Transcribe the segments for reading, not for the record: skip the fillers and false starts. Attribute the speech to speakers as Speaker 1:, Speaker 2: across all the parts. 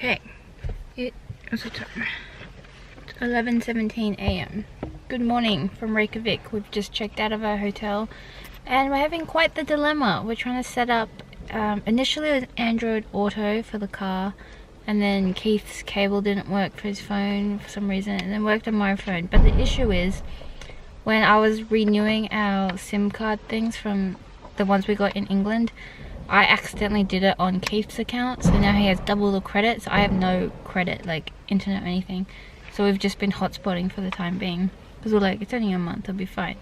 Speaker 1: Okay, what's the time? It's 11:17 a.m. Good morning from Reykjavík. We've just checked out of our hotel and we're having quite the dilemma. We're trying to set up, initially it was Android Auto for the car, and then Keith's cable didn't work for his phone for some reason, and then worked on my phone. But the issue is, when I was renewing our SIM card things from the ones we got in England, I accidentally did it on Keith's account, so now he has double the credit, so I have no credit, like internet or anything. So we've just been hotspotting for the time being, because we're like, it's only a month, it'll be fine.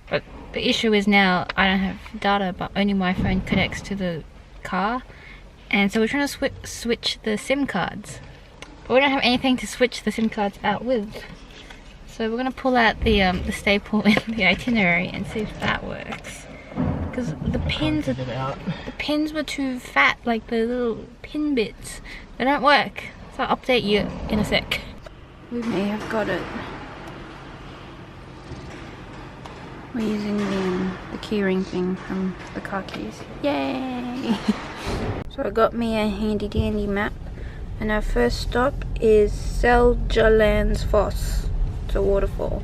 Speaker 1: But the issue is now I don't have data, but only my phone connects to the car, and so we're trying to switch the SIM cards, but we don't have anything to switch the SIM cards out with. So we're gonna pull out the staple in the itinerary and see if that works. Because the pins were too fat, like the little pin bits. They don't work. So I'll update you in a sec. We may have got it. We're using the keyring thing from the car keys. Yay! So I got me a handy dandy map, and our first stop is Seljalandsfoss. It's a waterfall,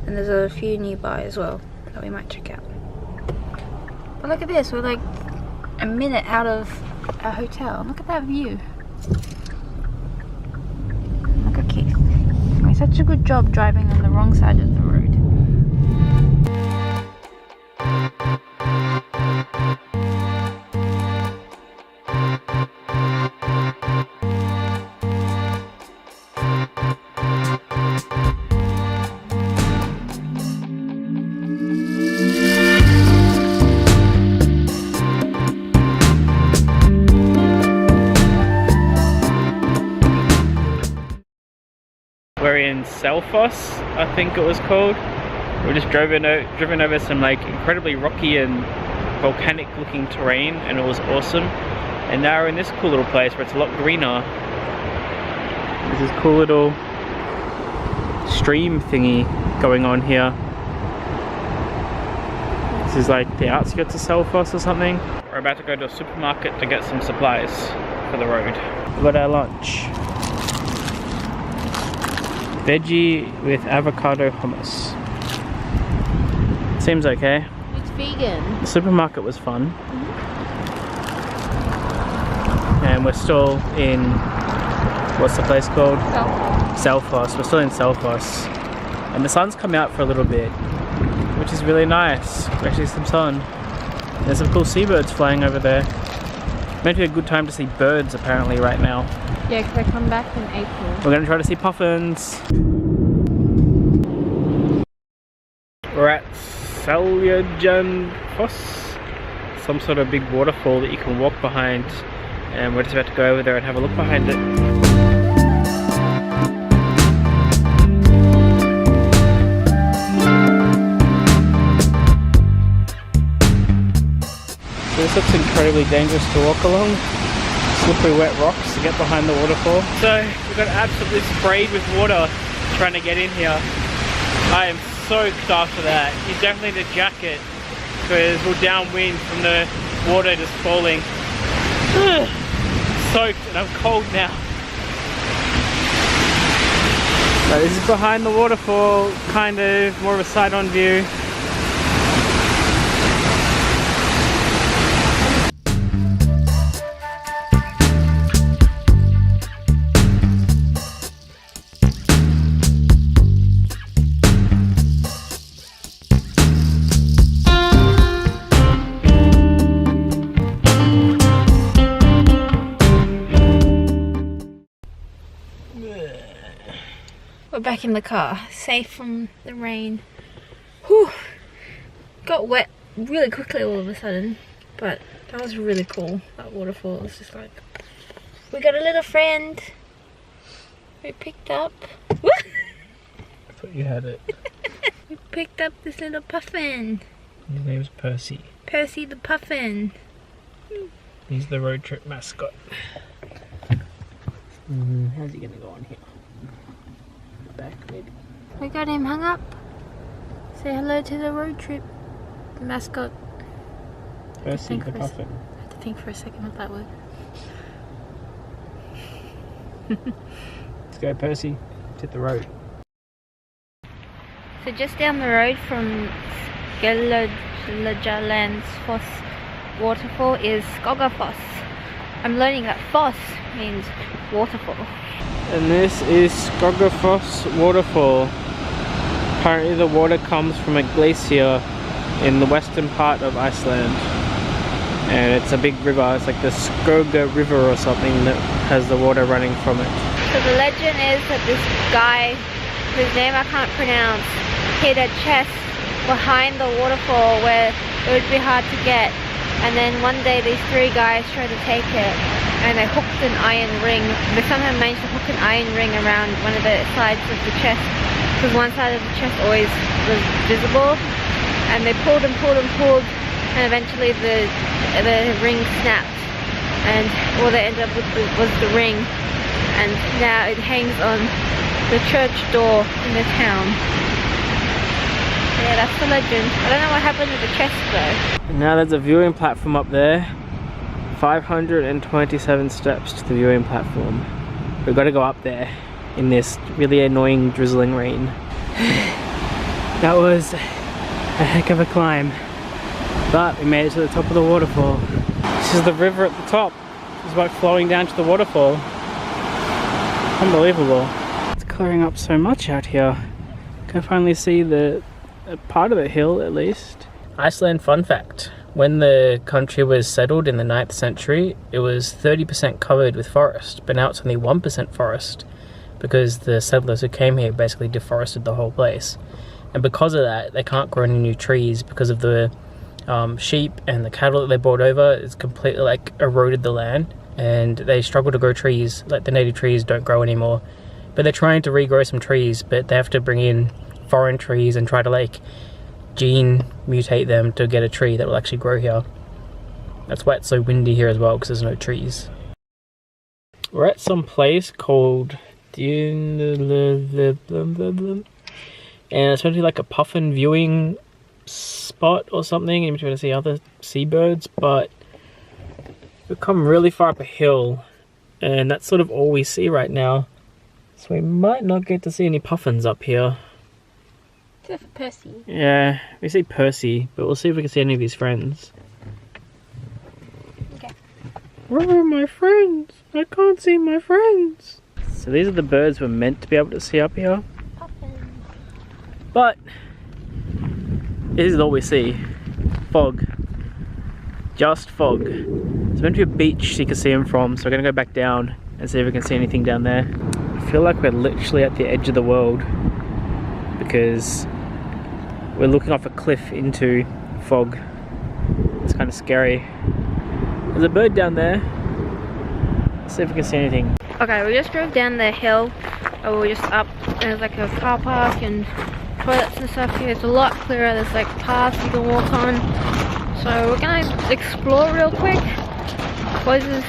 Speaker 1: and there's a few nearby as well that we might check out. But look at this, we're like a minute out of our hotel. Look at that view. Look at Keith. Doing such a good job driving on the wrong side of the road.
Speaker 2: We're in Selfoss, I think it was called. We just driven over some like incredibly rocky and volcanic looking terrain, and it was awesome. And now we're in this cool little place where it's a lot greener. There's this cool little stream thingy going on here. This is like the outskirts of Selfoss or something. We're about to go to a supermarket to get some supplies for the road. We got our lunch. Veggie with avocado hummus. Seems okay.
Speaker 1: It's vegan.
Speaker 2: The supermarket was fun. And we're still in, what's the place called? Selfoss. We're still in Selfoss. And the sun's come out for a little bit, which is really nice. Actually some sun. There's some cool seabirds flying over there. Meant to be a good time to see birds apparently right now.
Speaker 1: Yeah, because I come back in April.
Speaker 2: We're going to try to see puffins. We're at Seljalandsfoss, some sort of big waterfall that you can walk behind, and we're just about to go over there and have a look behind it. So this looks incredibly dangerous to walk along. Slippery wet rocks to get behind the waterfall. So we got absolutely sprayed with water trying to get in here. I am soaked after that. You definitely need a jacket because we're downwind from the water just falling. Soaked, and I'm cold now. So this is behind the waterfall, kind of more of a side-on view.
Speaker 1: We're back in the car, safe from the rain. Whew! Got wet really quickly all of a sudden, but that was really cool. That waterfall was just like, we got a little friend we picked up.
Speaker 2: I thought you had it.
Speaker 1: We picked up this little puffin.
Speaker 2: His name's Percy.
Speaker 1: Percy the puffin.
Speaker 2: He's the road trip mascot. How's he gonna go on here? Back maybe.
Speaker 1: We got him hung up. Say hello to the road trip mascot.
Speaker 2: Percy the puffin.
Speaker 1: I had to think for a second what that was.
Speaker 2: Let's go, Percy. Let's hit the road.
Speaker 1: So just down the road from Seljalandsfoss waterfall is Skogafoss. I'm learning that foss means waterfall.
Speaker 2: And this is Skogafoss waterfall. Apparently the water comes from a glacier in the western part of Iceland. And it's a big river, it's like the Skoga river or something that has the water running from it.
Speaker 1: So the legend is that this guy, whose name I can't pronounce, hid a chest behind the waterfall where it would be hard to get. And then one day these three guys tried to take it and they hooked an iron ring. They somehow managed to hook an iron ring around one of the sides of the chest, because one side of the chest always was visible. And they pulled and pulled and pulled, and eventually the ring snapped, and all they ended up with was the ring, and now it hangs on the church door in the town. Yeah, that's the legend. I don't know what happened to the chest though.
Speaker 2: Now there's a viewing platform up there. 527 steps to the viewing platform. We've got to go up there in this really annoying drizzling rain. That was a heck of a climb. But we made it to the top of the waterfall. This is the river at the top. It's like flowing down to the waterfall. Unbelievable. It's clearing up so much out here. Can finally see the part of the hill at least. Iceland fun fact. When the country was settled in the 9th century, it was 30% covered with forest, but now it's only 1% forest because the settlers who came here basically deforested the whole place. And because of that, they can't grow any new trees because of the sheep and the cattle that they brought over. It's completely like eroded the land, and they struggle to grow trees. Like the native trees don't grow anymore, but they're trying to regrow some trees, but they have to bring in foreign trees and try to like gene mutate them to get a tree that will actually grow here. That's why it's so windy here as well, because there's no trees. We're at some place called Dune, and it's actually like a puffin viewing spot or something, in between to see other seabirds, but we've come really far up a hill and that's sort of all we see right now, so we might not get to see any puffins up here.
Speaker 1: Except for Percy.
Speaker 2: Yeah, we see Percy, but we'll see if we can see any of his friends.
Speaker 1: Okay.
Speaker 2: Where are my friends? I can't see my friends. So these are the birds we're meant to be able to see up here.
Speaker 1: Puffins.
Speaker 2: But this is all we see. Fog. Just fog. It's meant to be a beach so you can see them from, so we're going to go back down and see if we can see anything down there. I feel like we're literally at the edge of the world because we're looking off a cliff into fog. It's kind of scary. There's a bird down there. Let's see if we can see anything.
Speaker 1: Okay, we just drove down the hill, and we were just up. There's like a car park and toilets and stuff here. It's a lot clearer. There's like paths you can walk on. So we're gonna explore real quick. Closes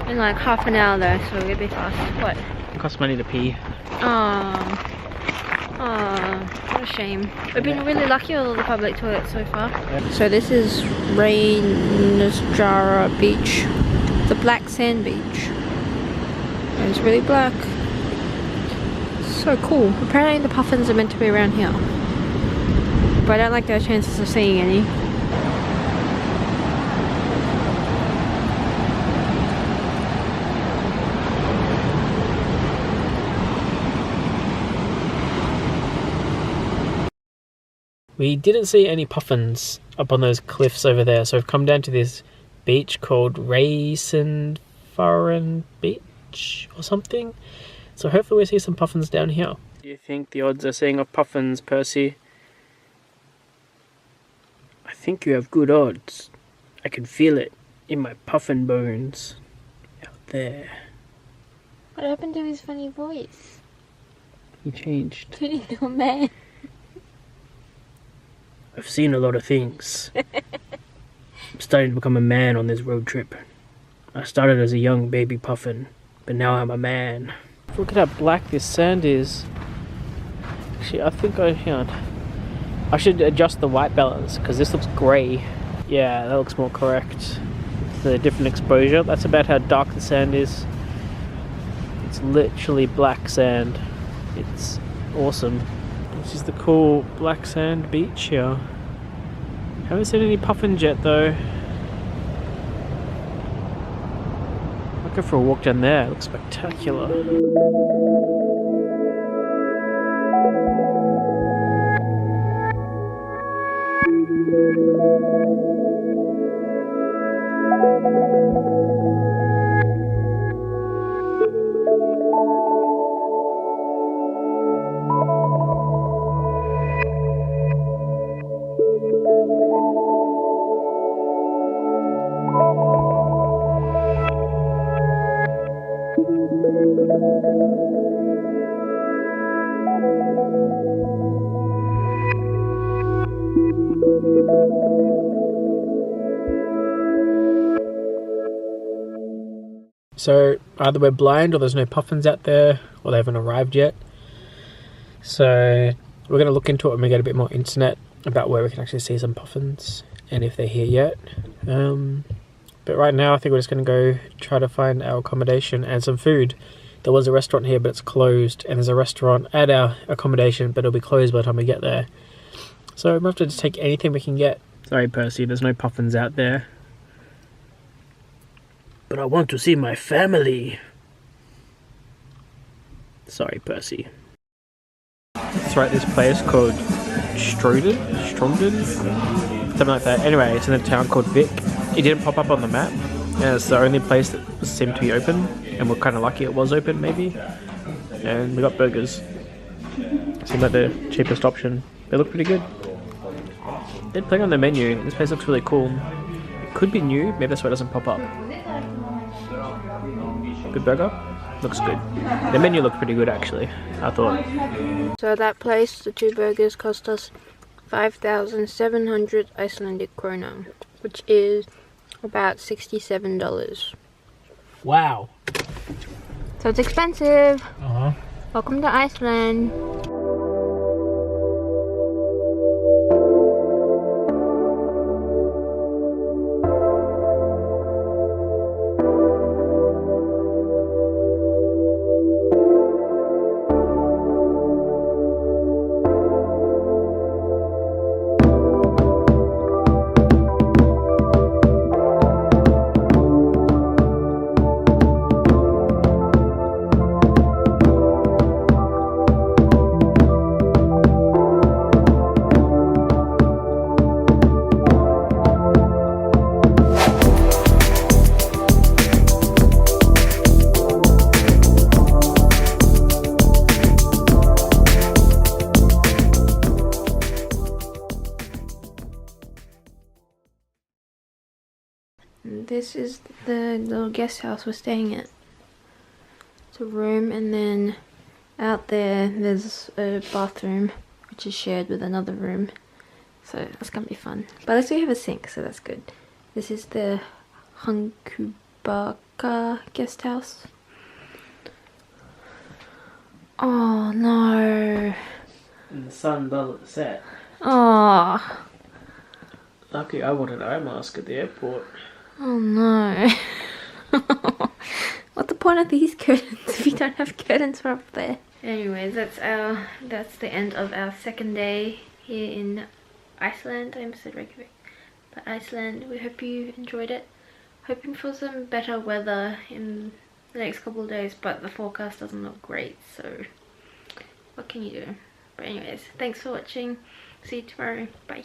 Speaker 1: in like half an hour though, so we're gonna be fast. What?
Speaker 2: It costs money to pee.
Speaker 1: What a shame. We've been really lucky with all the public toilets so far. So this is Reynisfjara beach, the black sand beach. And it's really black. So cool. Apparently the puffins are meant to be around here, but I don't like their chances of seeing any.
Speaker 2: We didn't see any puffins up on those cliffs over there, so we've come down to this beach called Reynisfjara beach or something. So hopefully we see some puffins down here. Do you think the odds are seeing of puffins, Percy? I think you have good odds. I can feel it in my puffin bones. Out there.
Speaker 1: What happened to his funny voice?
Speaker 2: He changed.
Speaker 1: Turned into a man.
Speaker 2: I've seen a lot of things. I'm starting to become a man on this road trip. I started as a young baby puffin, but now I'm a man. Look at how black this sand is. Actually, I think I should adjust the white balance because this looks grey. Yeah, that looks more correct. The different exposure. That's about how dark the sand is. It's literally black sand. It's awesome. This is the cool black sand beach here. Haven't seen any puffins yet though. I'll go for a walk down there. It looks spectacular. So either we're blind or there's no puffins out there or they haven't arrived yet. So we're going to look into it when we get a bit more internet about where we can actually see some puffins and if they're here yet. But right now I think we're just going to go try to find our accommodation and some food. There was a restaurant here but it's closed, and there's a restaurant at our accommodation but it'll be closed by the time we get there. So we might have to just take anything we can get. Sorry Percy, there's no puffins out there. But I want to see my family. Sorry, Percy. That's right, this place called Strongden? Something like that. Anyway, it's in a town called Vic. It didn't pop up on the map, and it's the only place that seemed to be open, and we're kind of lucky it was open, maybe. And we got burgers. Seemed like the cheapest option. They look pretty good. They're playing on the menu. This place looks really cool. It could be new, maybe that's why it doesn't pop up. Good burger? Looks good. The menu looked pretty good actually, I thought.
Speaker 1: So that place, the 2 burgers cost us 5,700 Icelandic krona, which is about $67.
Speaker 2: Wow.
Speaker 1: So it's expensive.
Speaker 2: Uh-huh.
Speaker 1: Welcome to Iceland. This is the little guest house we're staying at. It's a room, and then out there's a bathroom which is shared with another room, so that's gonna be fun. But at least we have a sink, so that's good. This is the hunkubakkar guest house. Oh no.
Speaker 2: And the sun doesn't set.
Speaker 1: Oh.
Speaker 2: Lucky I wanted an eye mask at the airport.
Speaker 1: Oh no. What's the point of these curtains if you don't have curtains for up there? Anyways, that's the end of our second day here in Iceland. I almost said Reykjavik. But Iceland, we hope you enjoyed it. Hoping for some better weather in the next couple of days, but the forecast doesn't look great, so what can you do? But anyways, thanks for watching. See you tomorrow. Bye.